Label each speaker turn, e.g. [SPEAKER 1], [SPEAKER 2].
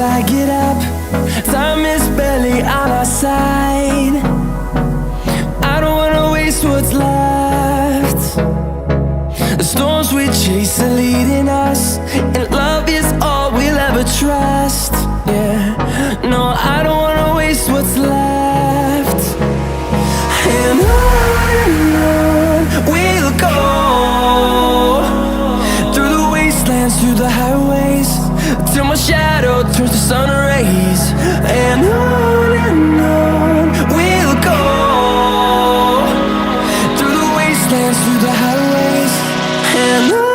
[SPEAKER 1] I get up. Time is barely on our side. I don't wanna waste what's left. The storms we chase are leading us, and love is all we'll ever trust. Yeah, no, I don't wanna waste what's left. And on we'll go, through the wastelands, through the highways, till my shadow turns to sun rays. And on we'll go, through the wastelands, through the highways, and on.